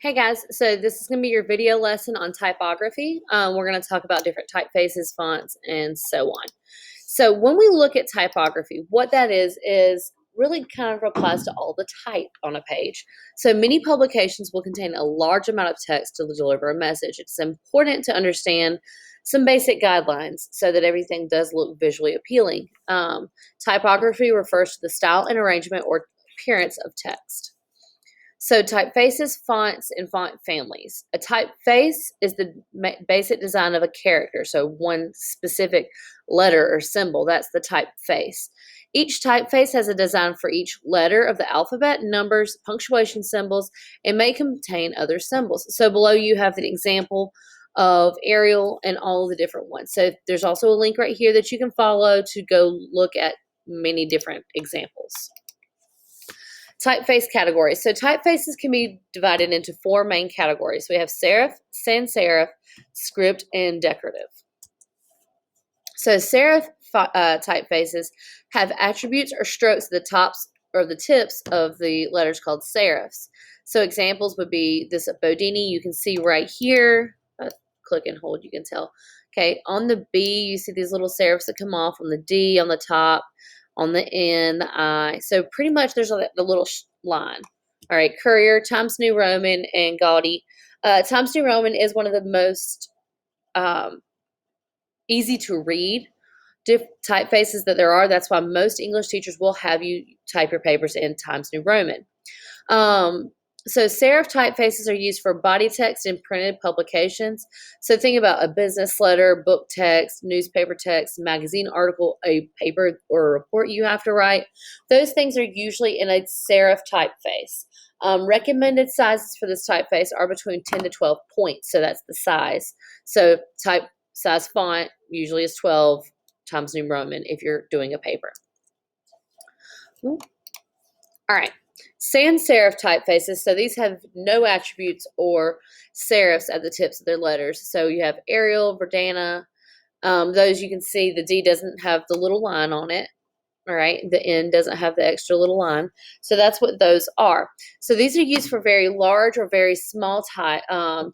Hey guys, so this is going to be your video lesson on typography. We're going to talk about different typefaces, fonts, and so on. So when we look at typography, what that is really kind of applies to all the type on a page. So many publications will contain a large amount of text to deliver a message. It's important to understand some basic guidelines so that everything does look visually appealing. Typography refers to the style and arrangement or appearance of text. So typefaces, fonts, and font families. A typeface is the basic design of a character, so one specific letter or symbol. That's the typeface. Each typeface has a design for each letter of the alphabet, numbers, punctuation symbols, and may contain other symbols. So below you have the example of Arial and all of the different ones. So there's also a link right here that you can follow to go look at many different examples. Typeface categories. So typefaces can be divided into four main categories. We have serif, sans serif, script, and decorative. So serif typefaces have attributes or strokes at the tops or the tips of the letters called serifs. So examples would be this Bodini. You can see right here. Click and hold, you can tell. Okay, on the B, you see these little serifs that come off. On the D, on the top, on the N, the I. So pretty much there's the little line. All right, Courier, Times New Roman, and Gaudy. Times New Roman is one of the most easy to read typefaces that there are. That's why most English teachers will have you type your papers in Times New Roman. So serif typefaces are used for body text in printed publications. So think about a business letter, book text, newspaper text, magazine article, a paper or a report you have to write. Those things are usually in a serif typeface. Recommended sizes for this typeface are between 10 to 12 points. So that's the size. So type size font usually is 12 Times New Roman if you're doing a paper. All right. Sans serif typefaces, so these have no attributes or serifs at the tips of their letters. So you have Arial, Verdana, those you can see the D doesn't have the little line on it. All right, the N doesn't have the extra little line. So that's what those are. So these are used for very large or very small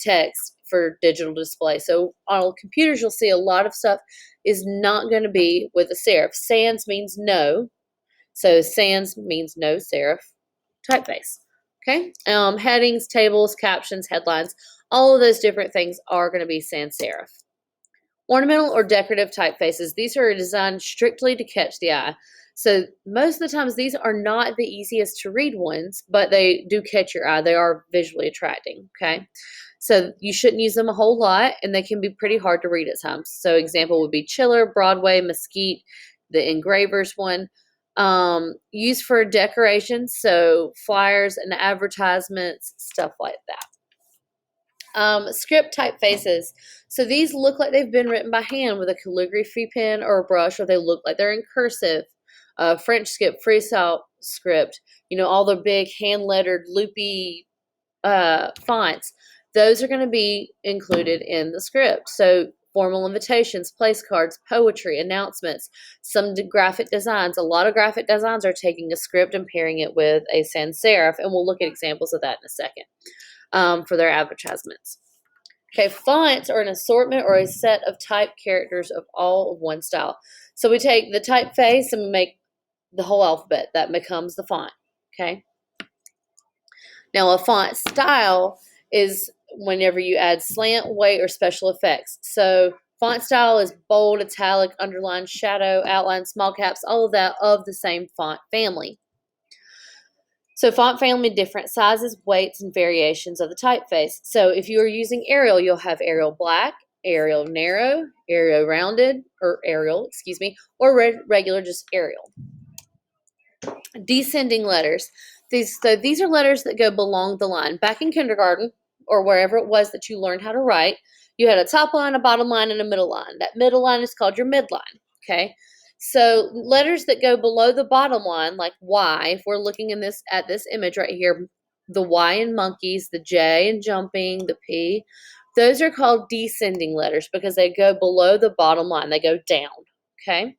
text for digital display. So on computers, you'll see a lot of stuff is not going to be with a serif. Sans means no. So sans means no serif typeface. Okay, headings, tables, captions, headlines, all of those different things are going to be sans serif. Ornamental or decorative typefaces, these are designed strictly to catch the eye. So most of the times these are not the easiest to read ones, but they do catch your eye. They are visually attracting, okay? So you shouldn't use them a whole lot, and they can be pretty hard to read at times. So example would be Chiller, Broadway, Mesquite, the Engravers one. Used for decorations, so flyers and advertisements, stuff like that. Script typefaces. So these look like they've been written by hand with a calligraphy pen or a brush, or they look like they're in cursive. French script, freestyle script, you know, all the big hand-lettered, loopy fonts. Those are going to be included in the script. So formal invitations, place cards, poetry, announcements, some graphic designs. A lot of graphic designs are taking a script and pairing it with a sans serif, and we'll look at examples of that in a second for their advertisements. Okay, fonts are an assortment or a set of type characters of all of one style. So we take the typeface and we make the whole alphabet. That becomes the font, okay? Now, a font style is whenever you add slant, weight, or special effects. So font style is bold, italic, underline, shadow, outline, small caps, all of that of the same font family. So font family, different sizes, weights, and variations of the typeface. So if you are using Arial, you'll have Arial Black, Arial Narrow, Arial Rounded, or Arial, excuse me, or regular, just Arial. Descending letters. These are letters that go along the line. Back in kindergarten, or wherever it was that you learned how to write, you had a top line, a bottom line, and a middle line. That middle line is called your midline, okay? So letters that go below the bottom line, like Y, if we're looking at this image right here, the Y in monkeys, the J in jumping, the P, those are called descending letters because they go below the bottom line. They go down, okay?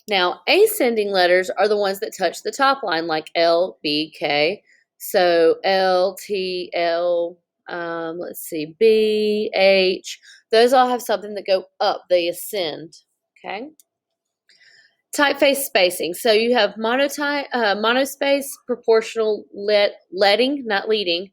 Now, ascending letters are the ones that touch the top line, like L, B, K, So L, T, L, let's see, B, H. Those all have something that go up. They ascend. Okay. Typeface spacing. So you have monospace, proportional leading, not leading,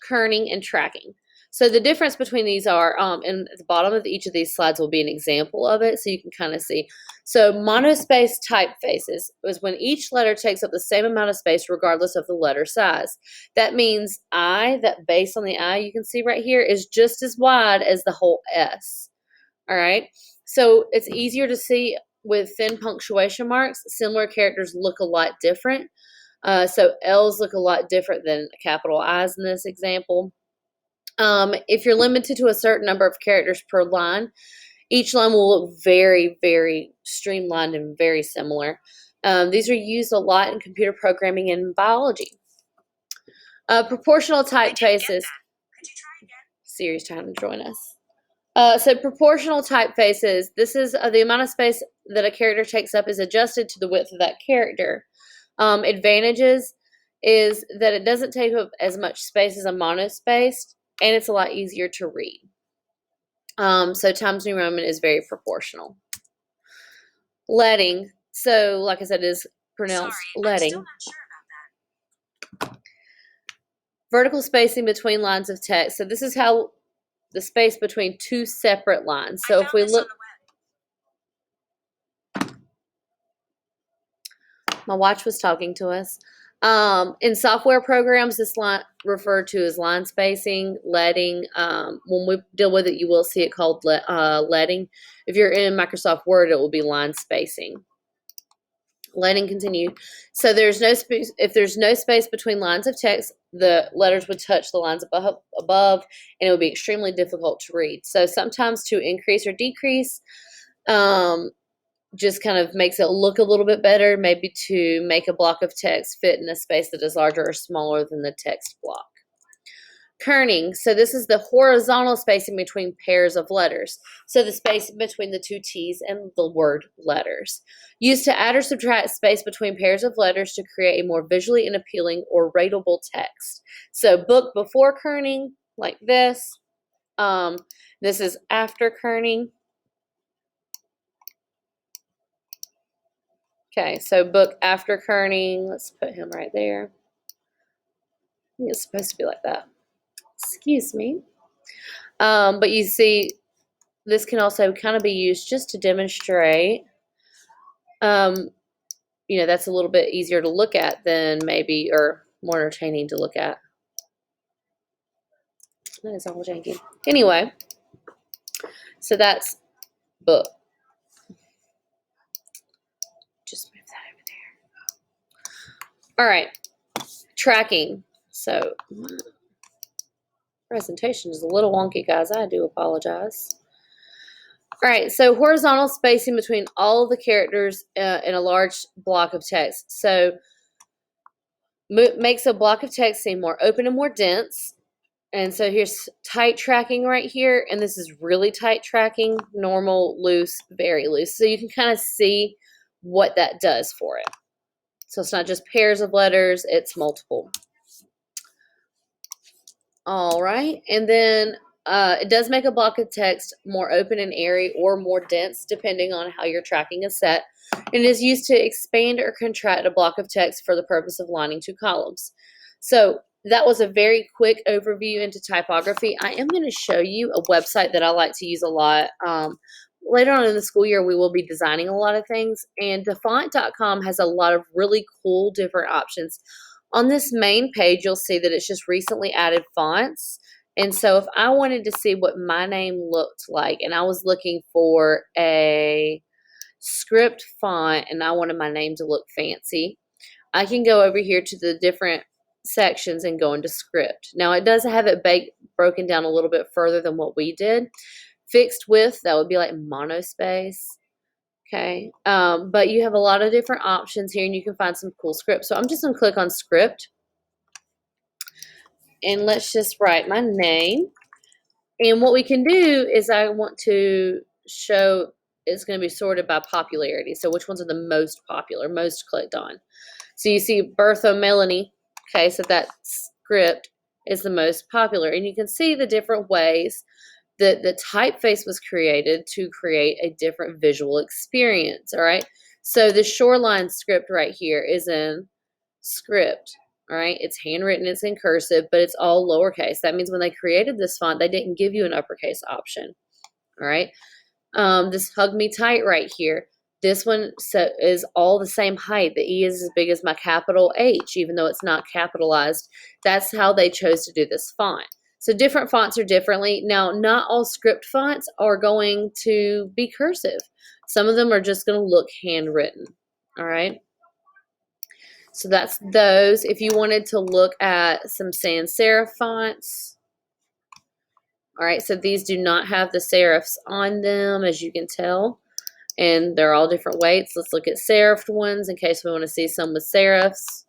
kerning, and tracking. So the difference between these are, and at the bottom of each of these slides will be an example of it, so you can kind of see. So monospace typefaces is when each letter takes up the same amount of space regardless of the letter size. That means I, that base on the I you can see right here, is just as wide as the whole S. All right. So it's easier to see with thin punctuation marks. Similar characters look a lot different. So L's look a lot different than capital I's in this example. If you're limited to a certain number of characters per line, each line will look very, very streamlined and very similar. These are used a lot in computer programming and biology. Proportional typefaces. Siri's trying to join us. So proportional typefaces, this is the amount of space that a character takes up is adjusted to the width of that character. Advantages is that it doesn't take up as much space as a monospaced, and it's a lot easier to read. So Times New Roman is very proportional. Leading, so like I said, is pronounced leading. Vertical spacing between lines of text. So this is how the space between two separate lines. So if we look, my watch was talking to us. In software programs, this line referred to as line spacing, leading. When we deal with it, you will see it called leading. If you're in Microsoft Word, it will be line spacing. Leading continued. So there's no space. If there's no space between lines of text, the letters would touch the lines above, and it would be extremely difficult to read. So sometimes to increase or decrease, just kind of makes it look a little bit better, maybe to make a block of text fit in a space that is larger or smaller than the text block. Kerning, so this is the horizontal spacing between pairs of letters. So the space between the two T's and the word letters. Used to add or subtract space between pairs of letters to create a more visually and appealing or readable text. So book before kerning, like this. This is after kerning. Okay, so book after kerning. Let's put him right there. It's supposed to be like that. Excuse me. But you see, this can also kind of be used just to demonstrate. You know, that's a little bit easier to look at than maybe, or more entertaining to look at. That is all janky. Anyway, so that's book. Just move that over there. All right, tracking. So presentation is a little wonky, guys. I do apologize. All right, so horizontal spacing between all of the characters in a large block of text. So makes a block of text seem more open and more dense. And so here's tight tracking right here, and this is really tight tracking, normal, loose, very loose. So you can kind of see what that does for it. So it's not just pairs of letters, it's multiple. All right, and then it does make a block of text more open and airy or more dense, depending on how your tracking is set. It is used to expand or contract a block of text for the purpose of lining two columns. So that was a very quick overview into typography. I am going to show you a website that I like to use a lot. Later on in the school year, we will be designing a lot of things, and defont.com has a lot of really cool different options. On this main page, you'll see that it's just recently added fonts. And so if I wanted to see what my name looked like, and I was looking for a script font and I wanted my name to look fancy, I can go over here to the different sections and go into script. Now it does have it broken down a little bit further than what we did. Fixed width, that would be like monospace. Okay, but you have a lot of different options here, and you can find some cool scripts. So I'm just going to click on script, and let's just write my name. And what we can do is I want to show it's going to be sorted by popularity. So which ones are the most popular, most clicked on. So you see Bertha Melanie. Okay, so that script is the most popular. And you can see the different ways that the typeface was created to create a different visual experience, all right? So the shoreline script right here is in script, all right? It's handwritten, it's in cursive, but it's all lowercase. That means when they created this font, they didn't give you an uppercase option, all right? This hug me tight right here. This one is all the same height. The E is as big as my capital H, even though it's not capitalized. That's how they chose to do this font. So different fonts are differently. Now, not all script fonts are going to be cursive. Some of them are just going to look handwritten. All right. So that's those. If you wanted to look at some sans serif fonts, all right, so these do not have the serifs on them, as you can tell, and they're all different weights. Let's look at serifed ones in case we want to see some with serifs.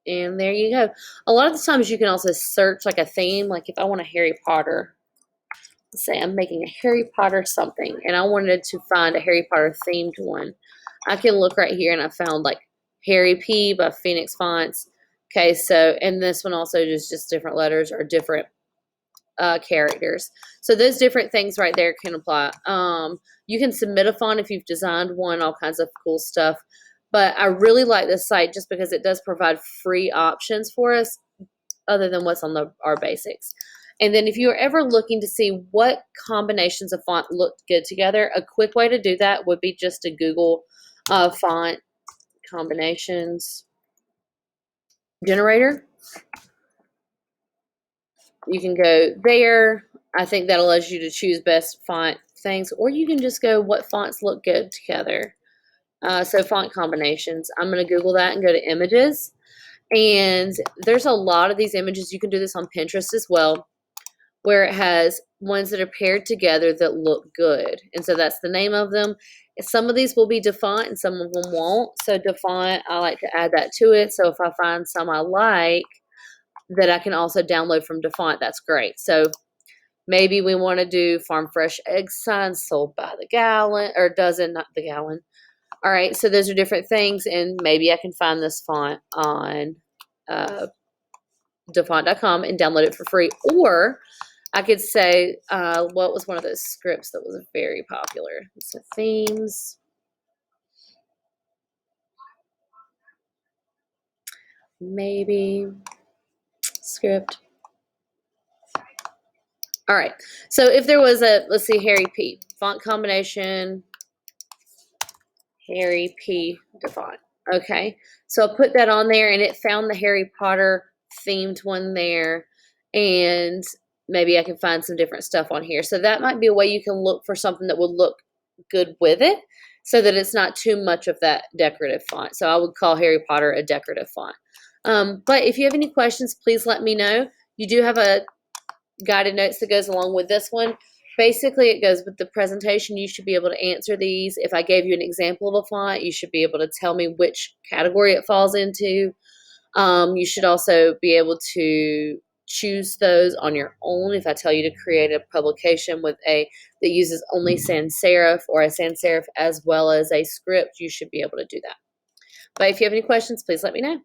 And there you go. A lot of the times you can also search like a theme, like if I want a Harry Potter, let's say I'm making a Harry Potter something, and I wanted to find a Harry Potter themed one. I can look right here, and I found like Harry P by Phoenix Fonts. Okay, so, and this one also is just different letters or different characters. So those different things right there can apply. You can submit a font if you've designed one, all kinds of cool stuff. But I really like this site just because it does provide free options for us other than what's on our basics. And then if you're ever looking to see what combinations of font look good together, a quick way to do that would be just to Google font combinations generator. You can go there. I think that allows you to choose best font things, or you can just go what fonts look good together. So font combinations. I'm going to Google that and go to images. And there's a lot of these images. You can do this on Pinterest as well, where it has ones that are paired together that look good. And so that's the name of them. Some of these will be DaFont and some of them won't. So DaFont, I like to add that to it. So if I find some I like, that I can also download from DaFont, that's great. So maybe we want to do farm fresh egg signs sold by the gallon, or dozen, not the gallon. All right, so those are different things, and maybe I can find this font on DaFont.com and download it for free. Or I could say, what was one of those scripts that was very popular? So themes. Maybe script. All right, so if there was a, let's see, Harry P. Font combination, Harry P. DaFont. Okay, so I put that on there, and it found the Harry Potter themed one there, and maybe I can find some different stuff on here. So that might be a way you can look for something that will look good with it, so that it's not too much of that decorative font. So I would call Harry Potter a decorative font. But if you have any questions, please let me know. You do have a guided notes that goes along with this one. Basically, it goes with the presentation. You should be able to answer these. If I gave you an example of a font, you should be able to tell me which category it falls into. You should also be able to choose those on your own. If I tell you to create a publication with that uses only sans serif, or a sans serif as well as a script, you should be able to do that. But if you have any questions, please let me know.